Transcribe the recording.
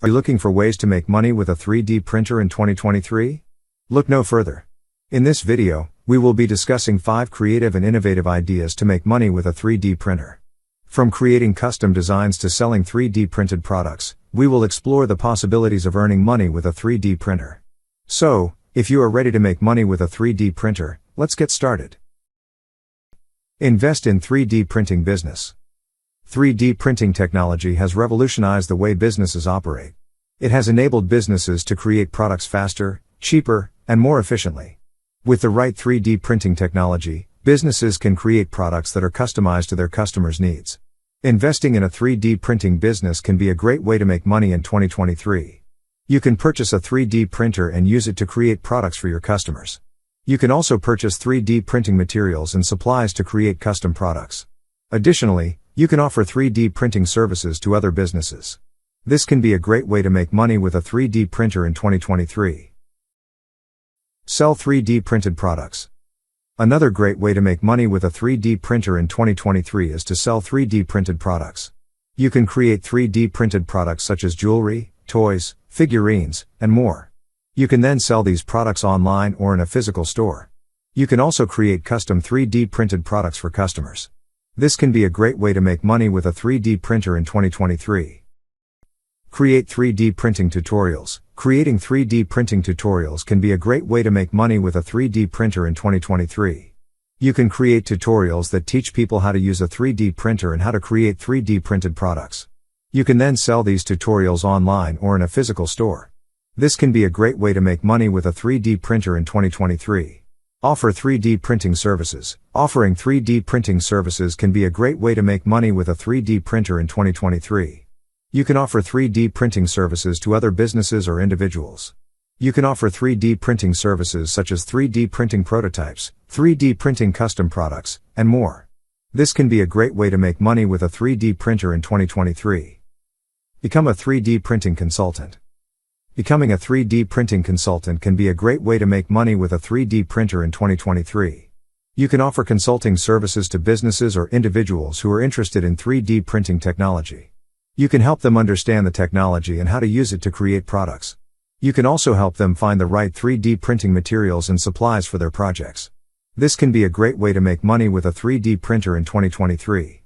Are you looking for ways to make money with a 3D printer in 2023? Look no further. In this video, we will be discussing 5 creative and innovative ideas to make money with a 3D printer. From creating custom designs to selling 3D printed products, we will explore the possibilities of earning money with a 3D printer. So, if you are ready to make money with a 3D printer, let's get started. Invest in 3D printing business. 3D printing technology has revolutionized the way businesses operate. It has enabled businesses to create products faster, cheaper, and more efficiently. With the right 3D printing technology, businesses can create products that are customized to their customers' needs. Investing in a 3D printing business can be a great way to make money in 2023. You can purchase a 3D printer and use it to create products for your customers. You can also purchase 3D printing materials and supplies to create custom products. Additionally, you can offer 3D printing services to other businesses. This can be a great way to make money with a 3D printer in 2023. Sell 3D printed products. Another great way to make money with a 3D printer in 2023 is to sell 3D printed products. You can create 3D printed products such as jewelry, toys, figurines, and more. You can then sell these products online or in a physical store. You can also create custom 3D printed products for customers. This can be a great way to make money with a 3D printer in 2023. Create 3D printing tutorials. Creating 3D printing tutorials can be a great way to make money with a 3D printer in 2023. You can create tutorials that teach people how to use a 3D printer and how to create 3D printed products. You can then sell these tutorials online or in a physical store. This can be a great way to make money with a 3D printer in 2023. Offer 3D printing services. Offering 3D printing services can be a great way to make money with a 3D printer in 2023. You can offer 3D printing services to other businesses or individuals. You can offer 3D printing services such as 3D printing prototypes, 3D printing custom products, and more. This can be a great way to make money with a 3D printer in 2023. Become a 3D printing consultant. Becoming a 3D printing consultant can be a great way to make money with a 3D printer in 2023. You can offer consulting services to businesses or individuals who are interested in 3D printing technology. You can help them understand the technology and how to use it to create products. You can also help them find the right 3D printing materials and supplies for their projects. This can be a great way to make money with a 3D printer in 2023.